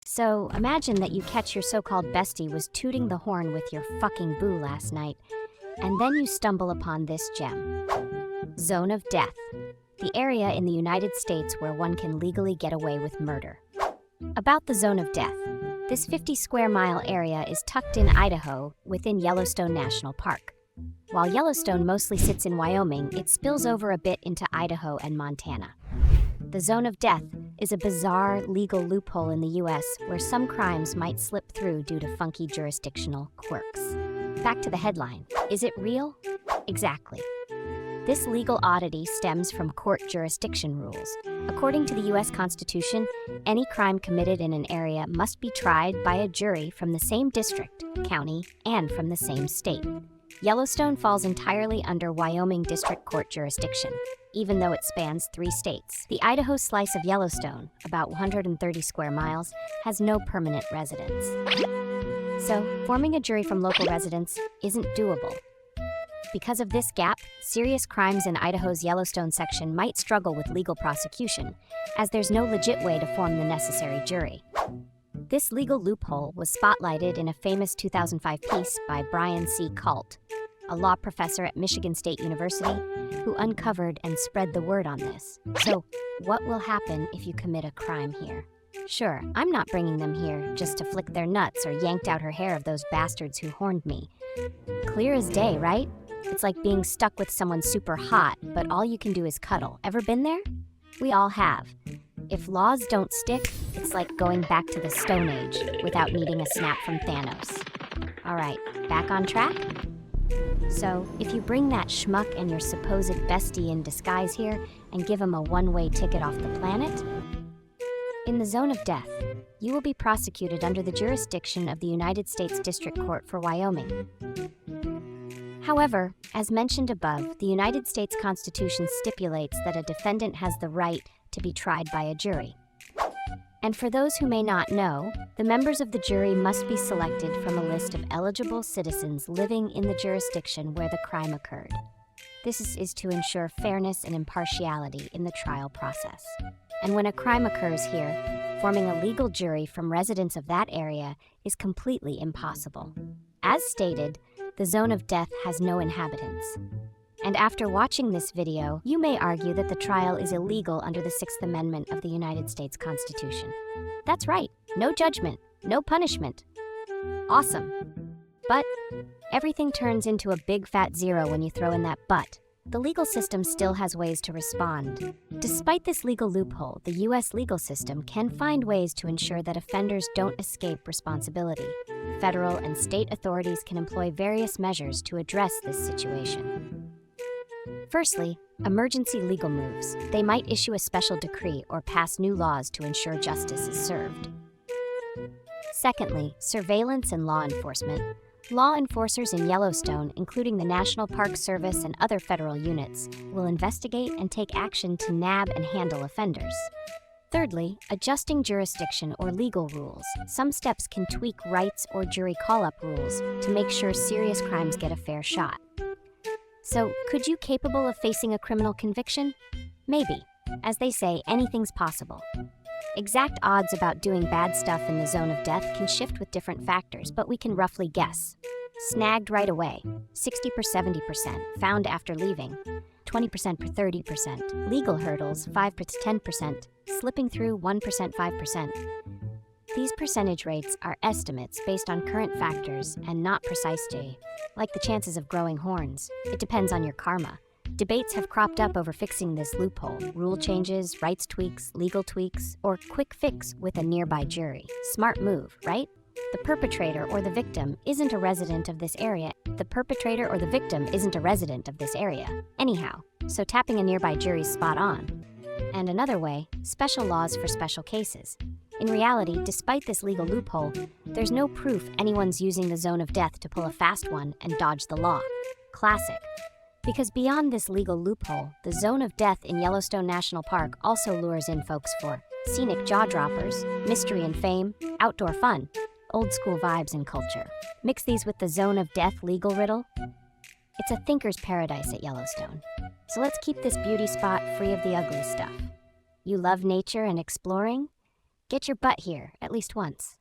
So imagine that you catch your so-called bestie was tooting the horn with your fucking boo last night, and then you stumble upon this gem. Zone of Death, the area in the United States where one can legally get away with murder. About the Zone of Death, this 50 square mile area is tucked in Idaho within Yellowstone National Park. While Yellowstone mostly sits in Wyoming, it spills over a bit into Idaho and Montana. The Zone of Death is a bizarre legal loophole in the US where some crimes might slip through due to funky jurisdictional quirks. Back to the headline. Is it real? Exactly. This legal oddity stems from court jurisdiction rules. According to the US Constitution, any crime committed in an area must be tried by a jury from the same district, county, and from the same state. Yellowstone falls entirely under Wyoming District Court jurisdiction, even though it spans 3 states. The Idaho slice of Yellowstone, about 130 square miles, has no permanent residents. So, forming a jury from local residents isn't doable. Because of this gap, serious crimes in Idaho's Yellowstone section might struggle with legal prosecution, as there's no legit way to form the necessary jury. This legal loophole was spotlighted in a famous 2005 piece by Brian C. Kalt, a law professor at Michigan State University, who uncovered and spread the word on this. So, what will happen if you commit a crime here? Sure, I'm not bringing them here just to flick their nuts or yanked out her hair of those bastards who horned me. Clear as day, right? It's like being stuck with someone super hot, but all you can do is cuddle. Ever been there? We all have. If laws don't stick, it's like going back to the Stone Age without needing a snap from Thanos. All right, back on track? So, if you bring that schmuck and your supposed bestie in disguise here and give him a one-way ticket off the planet, in the Zone of Death, you will be prosecuted under the jurisdiction of the United States District Court for Wyoming. However, as mentioned above, the United States Constitution stipulates that a defendant has the right to be tried by a jury. And for those who may not know, the members of the jury must be selected from a list of eligible citizens living in the jurisdiction where the crime occurred. This is to ensure fairness and impartiality in the trial process. And when a crime occurs here, forming a legal jury from residents of that area is completely impossible. As stated, the Zone of Death has no inhabitants. And after watching this video, you may argue that the trial is illegal under the 6th Amendment of the United States Constitution. That's right, no judgment, no punishment. Awesome. But everything turns into a big fat zero when you throw in that but. The legal system still has ways to respond. Despite this legal loophole, the U.S. legal system can find ways to ensure that offenders don't escape responsibility. Federal and state authorities can employ various measures to address this situation. Firstly, emergency legal moves. They might issue a special decree or pass new laws to ensure justice is served. Secondly, surveillance and law enforcement. Law enforcers in Yellowstone, including the National Park Service and other federal units, will investigate and take action to nab and handle offenders. Thirdly, adjusting jurisdiction or legal rules. Some steps can tweak rights or jury call-up rules to make sure serious crimes get a fair shot. So, could you capable of facing a criminal conviction? Maybe. As they say, anything's possible. Exact odds about doing bad stuff in the Zone of Death can shift with different factors, but we can roughly guess. Snagged right away, 60% per 70%, found after leaving, 20% per 30%, legal hurdles, 5% per 10%, slipping through 1%, 5%. These percentage rates are estimates based on current factors and not precise data, like the chances of growing horns. It depends on your karma. Debates have cropped up over fixing this loophole, rule changes, rights tweaks, legal tweaks, or quick fix with a nearby jury. Smart move, right? The perpetrator or the victim isn't a resident of this area. Anyhow, so tapping a nearby jury's spot on. And another way, special laws for special cases. In reality, despite this legal loophole, there's no proof anyone's using the Zone of Death to pull a fast one and dodge the law. Classic. Because beyond this legal loophole, the Zone of Death in Yellowstone National Park also lures in folks for scenic jaw-droppers, mystery and fame, outdoor fun, old-school vibes and culture. Mix these with the Zone of Death legal riddle. It's a thinker's paradise at Yellowstone. So let's keep this beauty spot free of the ugly stuff. You love nature and exploring? Get your butt here, at least once.